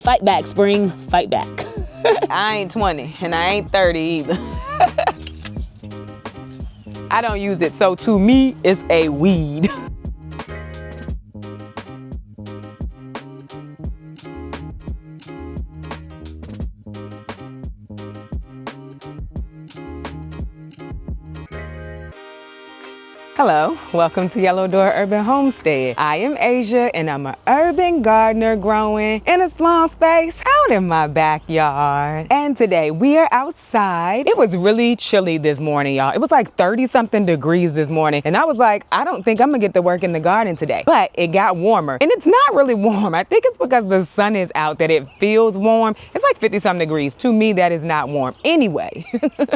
Fight back, spring, fight back. I ain't 20 and I ain't 30 either. I don't use it, so to me, it's a weed. Hello, welcome to Yellow Door Urban Homestead. I am Asia and I'm an urban gardener growing in a small space out in my backyard. And today we are outside. It was really chilly this morning, y'all. It was like 30 something degrees this morning. And I was like, I don't think I'm gonna get to work in the garden today. But it got warmer and it's not really warm. I think it's because the sun is out that it feels warm. It's like 50 something degrees. To me, that is not warm. Anyway,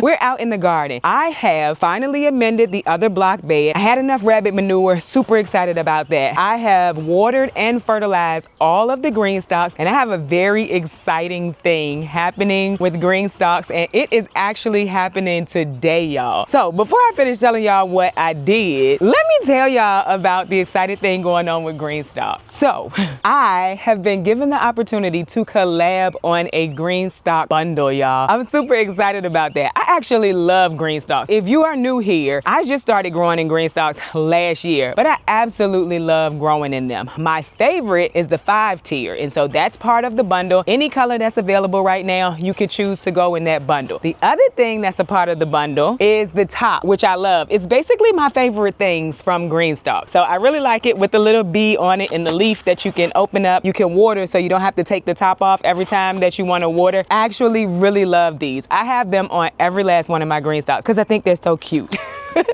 we're out in the garden. I have finally amended the other block bed. I had enough rabbit manure, super excited about that. I have watered and fertilized all of the Greenstalks, and I have a very exciting thing happening with Greenstalks, and it is actually happening today, y'all. So before I finish telling y'all what I did, let me tell y'all about the exciting thing going on with Greenstalks. So I have been given the opportunity to collab on a Greenstalk bundle, y'all. I'm super excited about that. I actually love Greenstalks. If you are new here, I just started growing in Greenstalks last year, but I absolutely love growing in them. My favorite is the 5-tier, and so that's part of the bundle. Any color that's available right now, you can choose to go in that bundle. The other thing that's a part of the bundle is the top, which I love. It's basically my favorite things from Greenstalk. So I really like it with the little bee on it and the leaf that you can open up. You can water so you don't have to take the top off every time that you want to water. I actually really love these. I have them on every last one of my Greenstalks because I think they're so cute.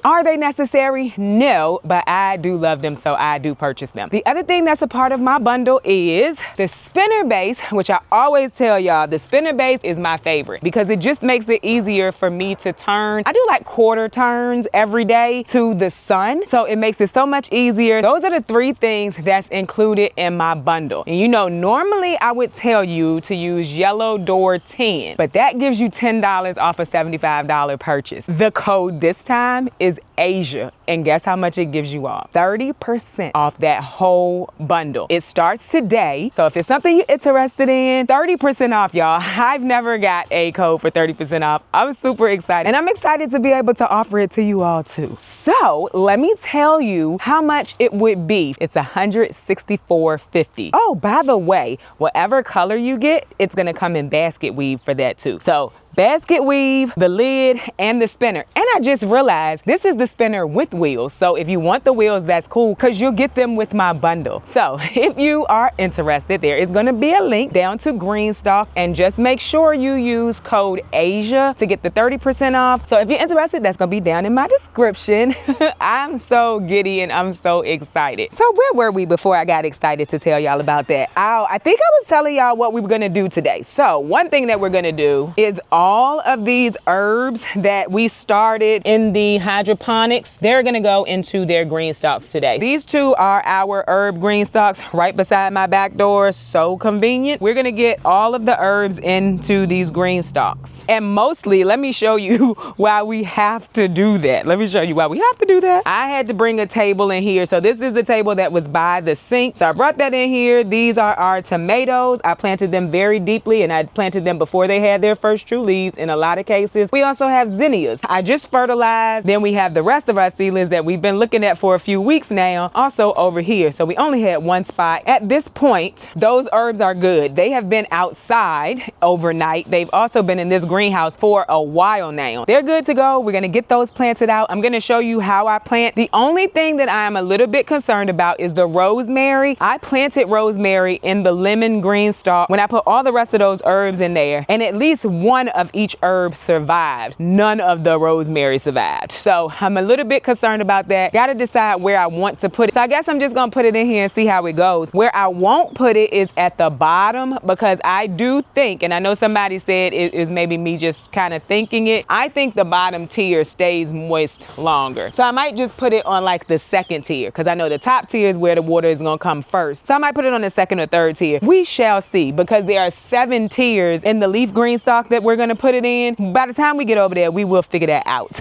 Are they necessary? No, but I do love them, so I do purchase them. The other thing that's a part of my bundle is the spinner base, which I always tell y'all, the spinner base is my favorite because it just makes it easier for me to turn. I do like quarter turns every day to the sun, so it makes it so much easier. Those are the 3 things that's included in my bundle. And you know, normally I would tell you to use Yellow Door 10, but that gives you $10 off a $75 purchase. The code this time is Asia, and guess how much it gives you all? 30% off that whole bundle. It starts today, so if it's something you're interested in, 30% off, y'all. I've never got a code for 30% off. I'm super excited, and I'm excited to be able to offer it to you all too. So let me tell you how much it would be. It's $164.50. Oh, by the way, whatever color you get, it's gonna come in basket weave for that too. So basket weave, the lid, and the spinner. And I just realized this is the spinner with wheels. So if you want the wheels, that's cool because you'll get them with my bundle. So if you are interested, there is going to be a link down to Greenstalk, and just make sure you use code Asia to get the 30% off. So if you're interested, that's going to be down in my description. I'm so giddy and I'm so excited. So where were we before I got excited to tell y'all about that? I think I was telling y'all what we were going to do today. So one thing that we're going to do is all of these herbs that we started in the hydroponics, they're gonna go into their Greenstalks today. These 2 are our herb Greenstalks right beside my back door. So convenient. We're gonna get all of the herbs into these Greenstalks. And mostly, let me show you why we have to do that. Let me show you why we have to do that. I had to bring a table in here. So this is the table that was by the sink. So I brought that in here. These are our tomatoes. I planted them very deeply, and I planted them before they had their first true leaves in a lot of cases. We also have zinnias. I just fertilized. Then we have the rest of our seedlings that we've been looking at for a few weeks now, also over here. So we only had one spot. At this point, those herbs are good. They have been outside overnight. They've also been in this greenhouse for a while now. They're good to go. We're gonna get those planted out. I'm gonna show you how I plant. The only thing that I'm a little bit concerned about is the rosemary. I planted rosemary in the lemon Greenstalk when I put all the rest of those herbs in there, and at least one of each herb survived. None of the rosemary survived. So I'm a little bit concerned about that. Got to decide where I want to put it. So I guess I'm just going to put it in here and see how it goes. Where I won't put it is at the bottom, because I do think, and I know somebody said it is maybe me just kind of thinking it, I think the bottom tier stays moist longer. So I might just put it on like the 2nd tier, because I know the top tier is where the water is going to come first. So I might put it on the 2nd or 3rd tier. We shall see, because there are 7 tiers in the leaf Greenstalk that we're going to put it in. By the time we get over there, we will figure that out.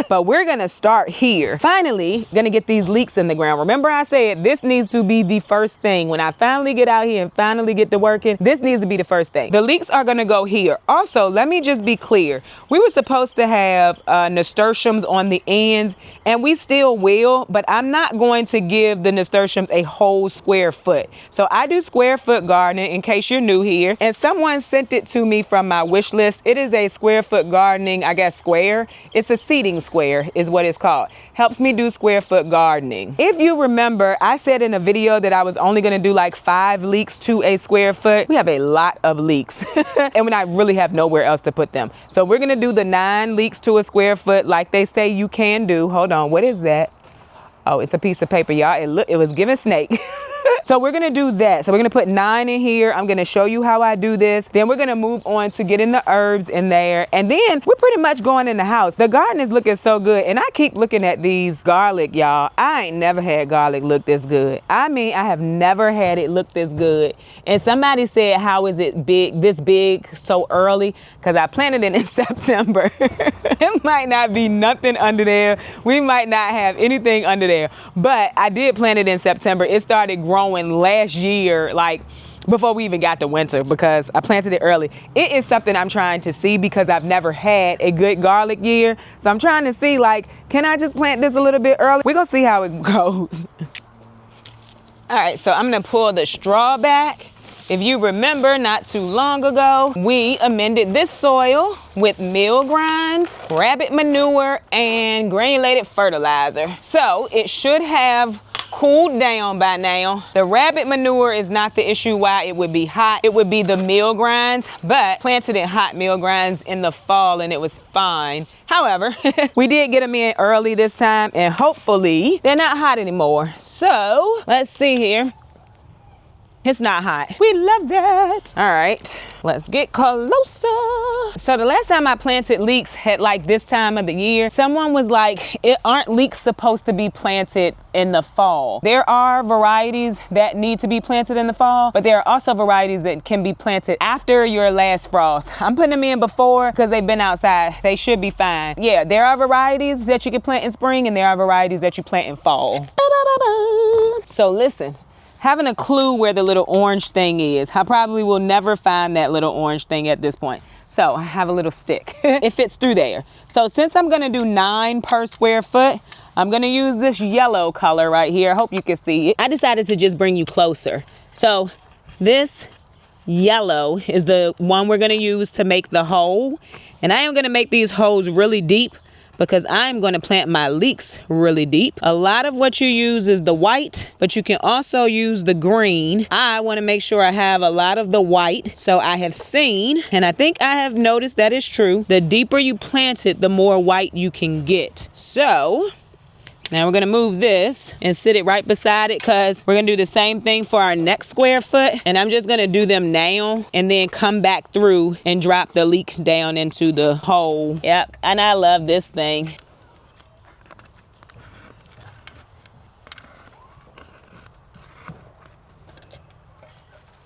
But we're gonna start here. Finally, gonna get these leeks in the ground. Remember I said this needs to be the first thing. When I finally get out here and finally get to working, this needs to be the first thing. The leeks are gonna go here. Also, let me just be clear. We were supposed to have nasturtiums on the ends, and we still will, but I'm not going to give the nasturtiums a whole square foot. So I do square foot gardening, in case you're new here. And someone sent it to me from my wish list. It is a square foot gardening, I guess, square. It's a seeding square is what it's called. Helps me do square foot gardening. If you remember, I said in a video that I was only gonna do like 5 leeks to a square foot. We have a lot of leeks and when I really have nowhere else to put them. So we're gonna do the 9 leeks to a square foot like they say you can do. Hold on, what is that? Oh, it's a piece of paper, y'all. It was giving snake. So we're gonna do that. So we're gonna put 9 in here. I'm gonna show you how I do this. Then we're gonna move on to getting the herbs in there. And then we're pretty much going in the house. The garden is looking so good. And I keep looking at these garlic, y'all. I ain't never had garlic look this good. I mean, I have never had it look this good. And somebody said, how is it this big so early? Because I planted it in September. It might not be nothing under there. We might not have anything under there. But I did plant it in September. It started growing last year, like before we even got to winter, because I planted it early. It is something I'm trying to see because I've never had a good garlic year. So I'm trying to see, like, can I just plant this a little bit early? We're gonna see how it goes. All right, so I'm gonna pull the straw back. If you remember, not too long ago, we amended this soil with meal grinds, rabbit manure, and granulated fertilizer. So it should have cooled down by now. The rabbit manure is not the issue why it would be hot. It would be the meal grinds, but planted in hot meal grinds in the fall and it was fine. However, we did get them in early this time and hopefully they're not hot anymore. So let's see here. It's not hot. We love that. All right, let's get closer. So the last time I planted leeks at like this time of the year, someone was like, aren't leeks supposed to be planted in the fall? There are varieties that need to be planted in the fall, but there are also varieties that can be planted after your last frost. I'm putting them in before because they've been outside. They should be fine. Yeah, there are varieties that you can plant in spring and there are varieties that you plant in fall. So listen. Having a clue where the little orange thing is. I probably will never find that little orange thing at this point. So I have a little stick. It fits through there. So since I'm gonna do 9 per square foot, I'm gonna use this yellow color right here. I hope you can see it. I decided to just bring you closer. So this yellow is the one we're gonna use to make the hole. And I am gonna make these holes really deep because I'm going to plant my leeks really deep. A lot of what you use is the white, but you can also use the green. I want to make sure I have a lot of the white. So I have seen, and I think I have noticed that is true, the deeper you plant it, the more white you can get. So now we're gonna move this and sit it right beside it because we're gonna do the same thing for our next square foot. And I'm just gonna do them now and then come back through and drop the leek down into the hole. Yep, and I love this thing.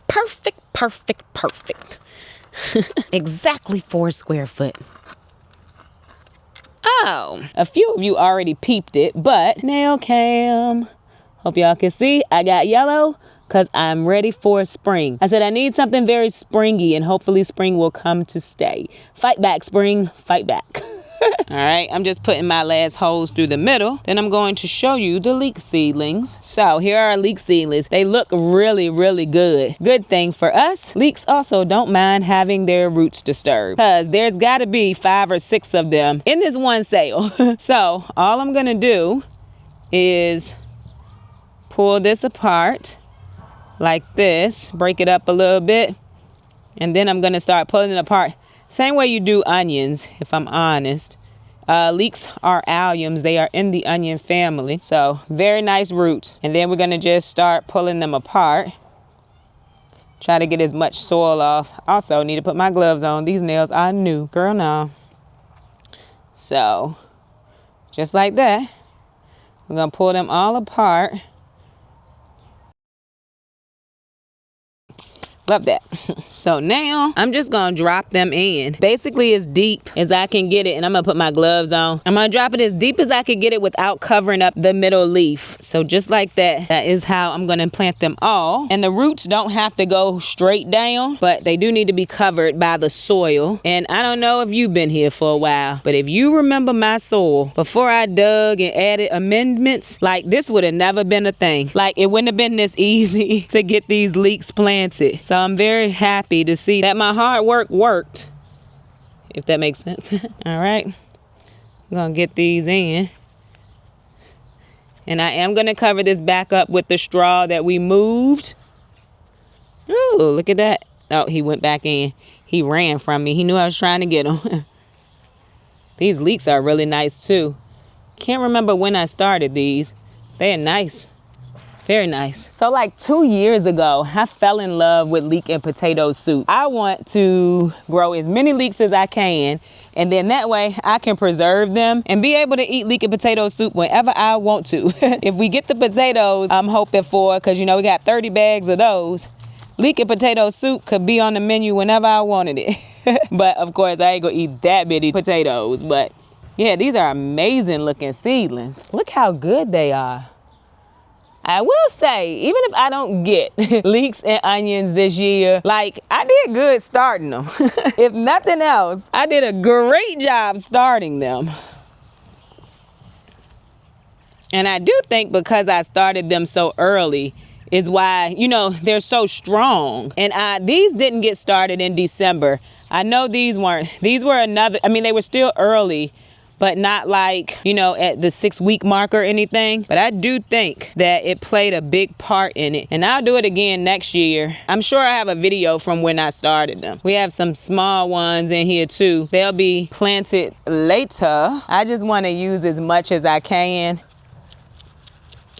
Perfect, perfect, perfect. Exactly 4 square foot. Oh, a few of you already peeped it, but nail cam. Hope y'all can see I got yellow because I'm ready for spring. I said I need something very springy and hopefully spring will come to stay. Fight back, spring, fight back. All right, I'm just putting my last holes through the middle. Then I'm going to show you the leek seedlings. So here are our leek seedlings. They look really, really good. Good thing for us, leeks also don't mind having their roots disturbed because there's got to be 5 or 6 of them in this one sale. So all I'm going to do is pull this apart like this, break it up a little bit, and then I'm going to start pulling it apart. Same way you do onions, if I'm honest. Leeks are alliums. They are in the onion family. So very nice roots. And then we're going to just start pulling them apart. Try to get as much soil off. Also need to put my gloves on. These nails are new. Girl, no. So just like that, we're going to pull them all apart. Love that. So now I'm just gonna drop them in basically as deep as I can get it, and I'm gonna put my gloves on. I'm gonna drop it as deep as I can get it without covering up the middle leaf. So just like that, that is how I'm gonna plant them all. And the roots don't have to go straight down, but they do need to be covered by the soil. And I don't know if you've been here for a while, but if you remember my soil, before I dug and added amendments, like this would have never been a thing. Like it wouldn't have been this easy to get these leeks planted. So I'm very happy to see that my hard work worked, if that makes sense. All right, I'm gonna get these in. And I am gonna cover this back up with the straw that we moved. Oh, look at that. Oh, he went back in. He ran from me. He knew I was trying to get him. These leeks are really nice too. Can't remember when I started these. They're nice. Very nice. So like 2 years ago, I fell in love with leek and potato soup. I want to grow as many leeks as I can, and then that way I can preserve them and be able to eat leek and potato soup whenever I want to. If we get the potatoes I'm hoping for, because you know we got 30 bags of those, leek and potato soup could be on the menu whenever I wanted it. But of course I ain't gonna eat that many potatoes. But yeah, these are amazing looking seedlings. Look how good they are. I will say, even if I don't get leeks and onions this year, like I did good starting them. If nothing else, I did a great job starting them. And I do think because I started them so early is why, you know, they're so strong. And these didn't get started in December. I know these were another, I mean, they were still early, but not like, you know, at the 6-week mark or anything. But I do think that it played a big part in it. And I'll do it again next year. I'm sure I have a video from when I started them. We have some small ones in here too. They'll be planted later. I just want to use as much as I can.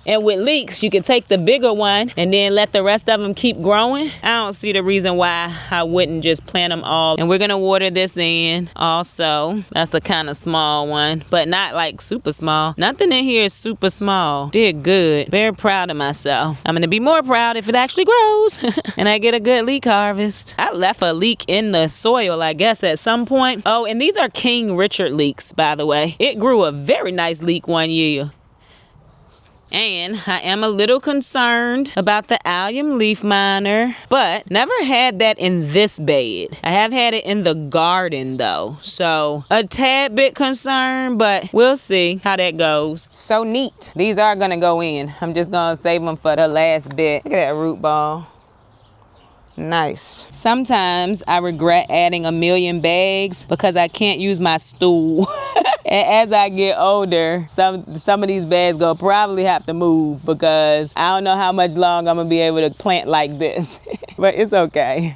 And with leeks, you can take the bigger one and then let the rest of them keep growing. I don't see the reason why I wouldn't just plant them all. And we're gonna water this in also. That's a kind of small one, but not like super small. Nothing in here is super small. Did good. Very proud of myself. I'm gonna be more proud if it actually grows and I get a good leek harvest. I left a leek in the soil, I guess, at some point. Oh, and these are King Richard leeks, by the way. It grew a very nice leek one year. And I am a little concerned about the allium leaf miner, but never had that in this bed. I have had it in the garden though, so a tad bit concerned, but we'll see how that goes. So neat. These are gonna go in. I'm just gonna save them for the last bit. Look at that root ball. Nice. Sometimes I regret adding 1,000,000 bags because I can't use my stool. And as I get older, some of these bags gonna probably have to move because I don't know how much longer I'm gonna be able to plant like this. But it's okay.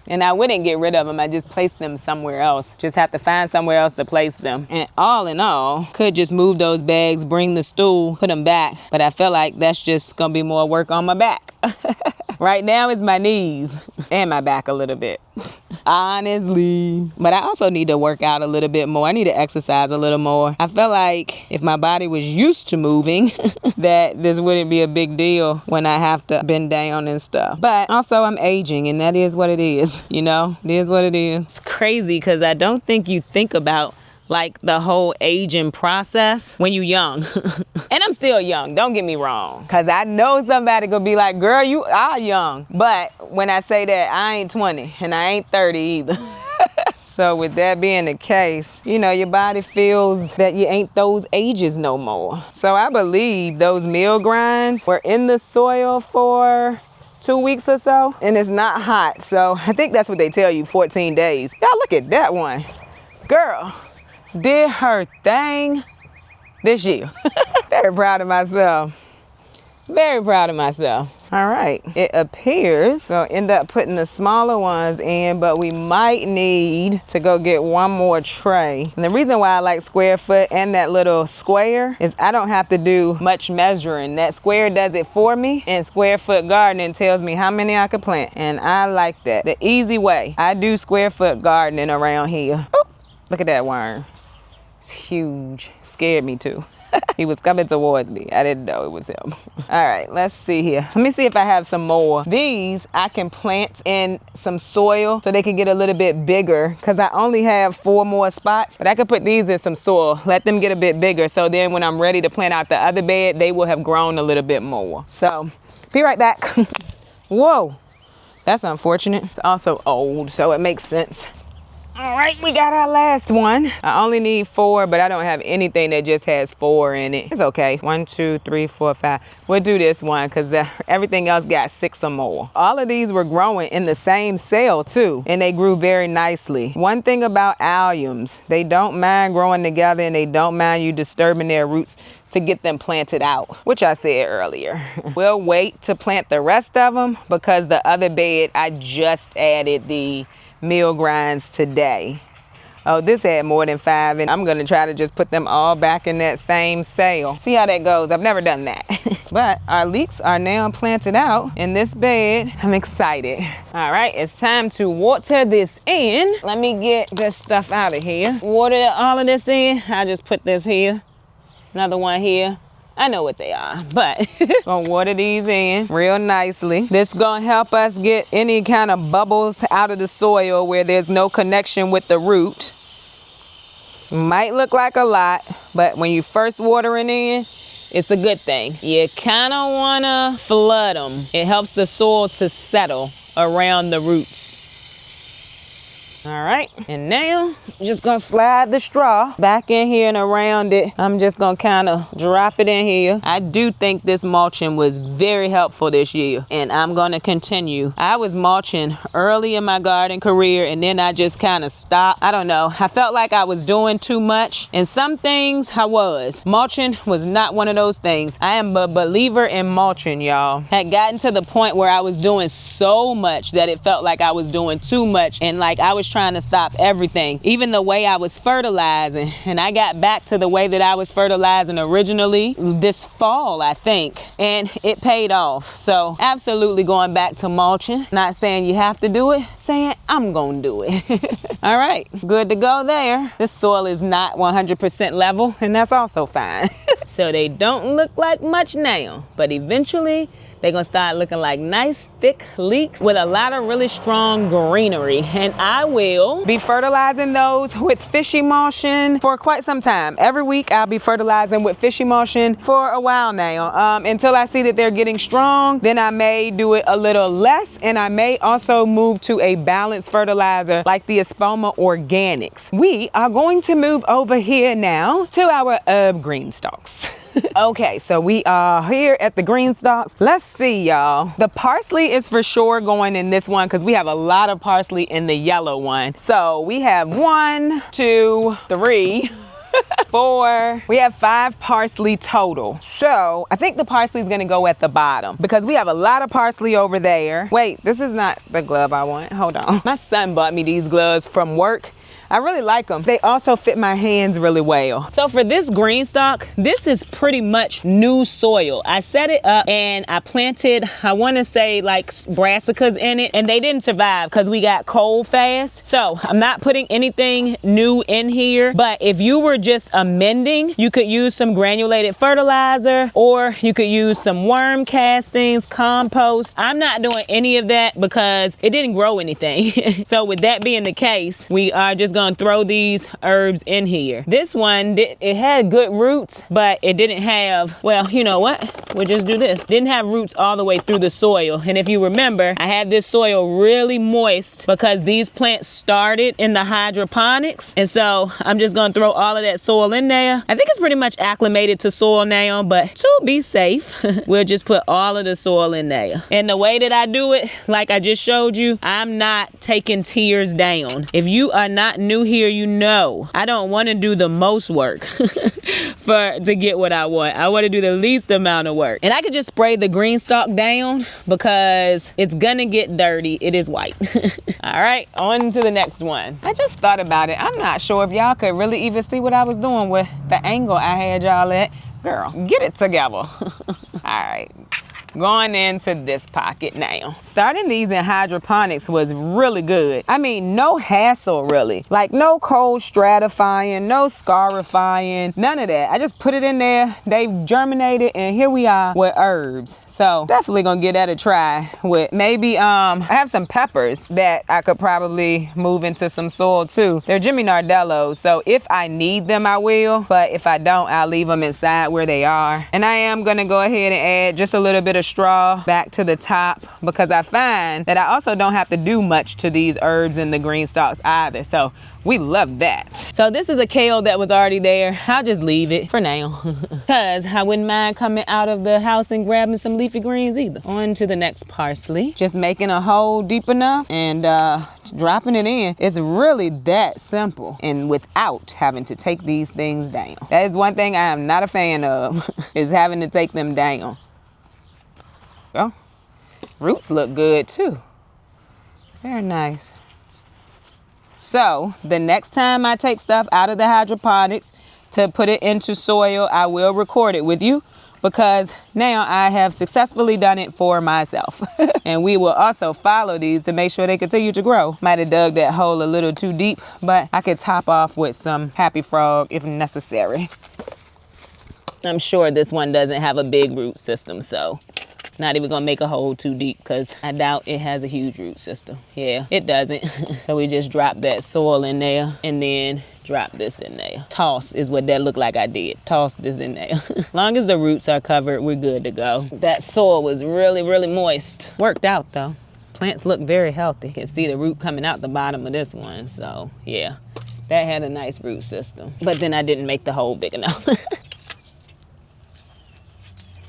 And I wouldn't get rid of them. I just placed them somewhere else. Just have to find somewhere else to place them. And all in all, could just move those bags, bring the stool, put them back. But I feel like that's just gonna be more work on my back. Right now it's my knees and my back a little bit. Honestly. But I also need to work out a little bit more. I need to exercise a little more. I feel like if my body was used to moving, that this wouldn't be a big deal when I have to bend down and stuff. But also I'm aging, and that is what it is. You know, it is what it is. It's crazy because I don't think you think about like the whole aging process when you're young. And I'm still young, don't get me wrong. Because I know somebody gonna be like, girl, you are young. But when I say that, I ain't 20 and I ain't 30 either. So with that being the case, you know, your body feels that you ain't those ages no more. So I believe those meal grinds were in the soil for 2 weeks or so, and it's not hot. So I think that's what they tell you, 14 days. Y'all look at that one. Girl did her thing this year. Very proud of myself. Very proud of myself. All right, it appears we'll end up putting the smaller ones in, but we might need to go get one more tray. And the reason why I like square foot and that little square is I don't have to do much measuring. That square does it for me, and square foot gardening tells me how many I could plant. And I like that. The easy way. I do square foot gardening around here. Oop, look at that worm. It's huge. Scared me too. He was coming towards me. I didn't know it was him. All right, let's see here. Let me see if I have some more. These I can plant in some soil so they can get a little bit bigger because I only have 4 more spots, but I could put these in some soil, let them get a bit bigger. So then when I'm ready to plant out the other bed, they will have grown a little bit more. So be right back. Whoa, that's unfortunate. It's also old, so it makes sense. All right, we got our last one. I only need 4, but I don't have anything that just has 4 in it. It's okay. 1, 2, 3, 4, 5. We'll do this one because everything else got 6 or more. All of these were growing in the same cell too, and they grew very nicely. One thing about alliums, they don't mind growing together and they don't mind you disturbing their roots to get them planted out, which I said earlier. We'll wait to plant the rest of them because the other bed, I just added the meal grinds today. Oh, this had more than 5, and I'm gonna try to just put them all back in that same cell. See how that goes. I've never done that. But our leeks are now planted out in this bed. I'm excited. All right, it's time to water this in. Let me get this stuff out of here. Water all of this in. I just put this here. Another one here. I know what they are, but gonna water these in real nicely. This gonna help us get any kind of bubbles out of the soil where there's no connection with the root. Might look like a lot, but when you first watering in, it's a good thing. You kinda wanna flood them. It helps the soil to settle around the roots. All right, and now I'm just gonna slide the straw back in here and around it. I'm just gonna kind of drop it in here. I do think this mulching was very helpful this year, and I'm gonna continue. I was mulching early in my garden career, and then I just kind of stopped. I don't know, I felt like I was doing too much, and some things I was. Mulching was not one of those things. I am a believer in mulching, y'all. Had gotten to the point where I was doing so much that it felt like I was doing too much, and like I was trying to stop everything, even the way I was fertilizing. And I got back to the way that I was fertilizing originally this fall, I think, and it paid off. So absolutely going back to mulching. Not saying you have to do it, saying I'm gonna do it. All right, good to go there. This soil is not 100% level, and that's also fine. So they don't look like much now, but eventually they're gonna start looking like nice, thick leeks with a lot of really strong greenery. And I will be fertilizing those with fish emulsion for quite some time. Every week I'll be fertilizing with fish emulsion for a while now. Until I see that they're getting strong, then I may do it a little less, and I may also move to a balanced fertilizer like the Espoma Organics. We are going to move over here now to our herb Greenstalks. Okay, so we are here at the Greenstalks. Let's see, y'all. The parsley is for sure going in this one because we have a lot of parsley in the yellow one. So we have 1, 2, 3, 4. We have 5 parsley total. So I think the parsley is gonna go at the bottom because we have a lot of parsley over there. Wait, this is not the glove I want. Hold on. My son bought me these gloves from work. I really like them. They also fit my hands really well. So for this Greenstalk, this is pretty much new soil. I set it up and I planted, I want to say like brassicas in it, and they didn't survive because we got cold fast. So I'm not putting anything new in here, but if you were just amending, you could use some granulated fertilizer, or you could use some worm castings, compost. I'm not doing any of that because it didn't grow anything. So with that being the case, we are just gonna throw these herbs in here. This one, it had good roots, but it didn't have, well, you know what? We'll just do this. Didn't have roots all the way through the soil. And if you remember, I had this soil really moist because these plants started in the hydroponics. And so I'm just gonna throw all of that soil in there. I think it's pretty much acclimated to soil now, but to be safe, we'll just put all of the soil in there. And the way that I do it, like I just showed you, I'm not taking tiers down. If you are not new here, you know I don't want to do the most work to get what I want. I want to do the least amount of work. And I could just spray the Greenstalk down because it's gonna get dirty. It is white. All right, on to the next one. I just thought about it. I'm not sure if y'all could really even see what I was doing with the angle I had y'all at. Girl, get it together. All right. going into this pocket now. Starting these in hydroponics was really good. I mean, no hassle really. Like no cold stratifying, no scarifying, none of that. I just put it in there, they've germinated, and here we are with herbs. So definitely gonna give that a try with maybe, I have some peppers that I could probably move into some soil too. They're Jimmy Nardellos, so if I need them, I will, but if I don't, I'll leave them inside where they are. And I am gonna go ahead and add just a little bit of straw back to the top because I find that I also don't have to do much to these herbs in the Greenstalks either, so we love that. So this is a kale that was already there. I'll just leave it for now because I wouldn't mind coming out of the house and grabbing some leafy greens either. On to the next parsley. Just making a hole deep enough and dropping it in. It's really that simple and without having to take these things down. That is one thing I am not a fan of is having to take them down. Well, roots look good too. Very nice. So the next time I take stuff out of the hydroponics to put it into soil, I will record it with you because now I have successfully done it for myself. And we will also follow these to make sure they continue to grow. Might have dug that hole a little too deep, but I could top off with some Happy Frog if necessary. I'm sure this one doesn't have a big root system, so not even gonna make a hole too deep because I doubt it has a huge root system. Yeah, it doesn't. So we just drop that soil in there and then drop this in there. Toss is what that looked like I did. Toss this in there. Long as the roots are covered, we're good to go. That soil was really, really moist. Worked out though. Plants look very healthy. You can see the root coming out the bottom of this one. So yeah, that had a nice root system. But then I didn't make the hole big enough.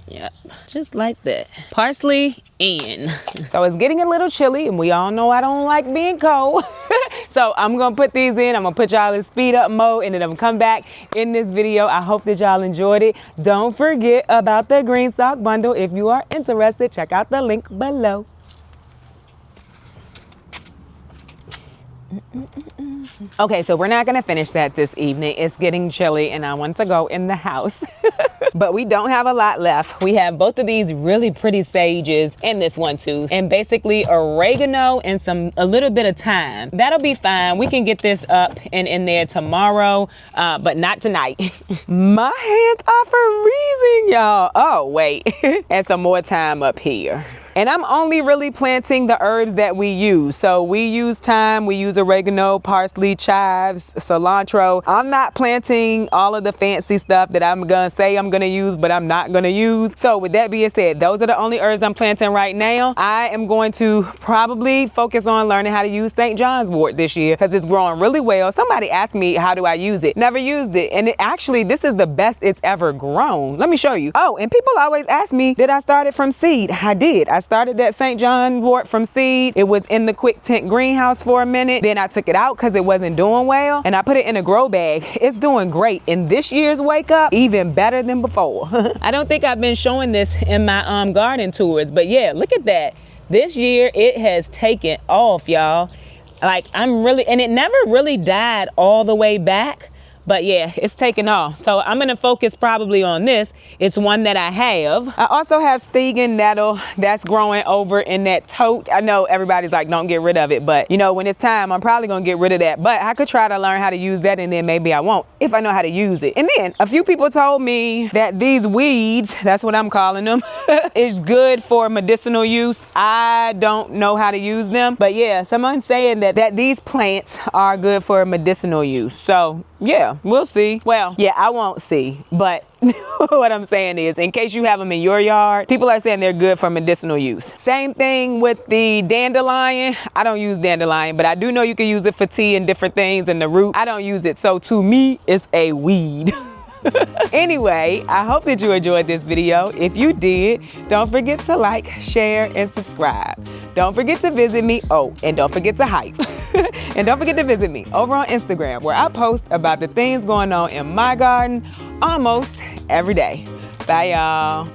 Yep, just like that. Parsley in. So it's getting a little chilly and we all know I don't like being cold. So I'm gonna put these in. I'm gonna put y'all in speed up mode and then I'm gonna come back in this video. I hope that y'all enjoyed it. Don't forget about the Greenstalk bundle. If you are interested, check out the link below. Okay, so we're not gonna finish that this evening. It's getting chilly and I want to go in the house. But we don't have a lot left. We have both of these really pretty sages and this one too. And basically oregano and a little bit of thyme. That'll be fine. We can get this up and in there tomorrow, but not tonight. My hands are freezing, y'all. Oh, wait. And some more thyme up here. And I'm only really planting the herbs that we use. So we use thyme, we use oregano, parsley, chives, cilantro. I'm not planting all of the fancy stuff that I'm gonna say I'm gonna use, but I'm not gonna use. So with that being said, those are the only herbs I'm planting right now. I am going to probably focus on learning how to use St. John's wort this year because it's growing really well. Somebody asked me, how do I use it? Never used it. And actually, this is the best it's ever grown. Let me show you. Oh, and people always ask me, did I start it from seed? I did. I started that St. John wort from seed. It was in the quick tent greenhouse for a minute. Then I took it out because it wasn't doing well and I put it in a grow bag. It's doing great. And this year's Wake Up, even better than before. I don't think I've been showing this in my garden tours, but yeah, look at that. This year it has taken off, y'all. Like and it never really died all the way back. But yeah, it's taken off. So I'm gonna focus probably on this. It's one that I have. I also have Stegen nettle that's growing over in that tote. I know everybody's like, don't get rid of it, but you know, when it's time, I'm probably gonna get rid of that. But I could try to learn how to use that and then maybe I won't if I know how to use it. And then a few people told me that these weeds, that's what I'm calling them, is good for medicinal use. I don't know how to use them, but yeah, someone's saying that these plants are good for medicinal use. So yeah, we'll see. Well, yeah, I won't see, but what I'm saying is, in case you have them in your yard, people are saying they're good for medicinal use. Same thing with the dandelion. I don't use dandelion, but I do know you can use it for tea and different things, and the root, I don't use it. So to me, it's a weed. Anyway, I hope that you enjoyed this video. If you did, don't forget to like, share, and subscribe. Don't forget to visit me. Oh, and don't forget to hype. And don't forget to visit me over on Instagram, where I post about the things going on in my garden almost every day. Bye, y'all.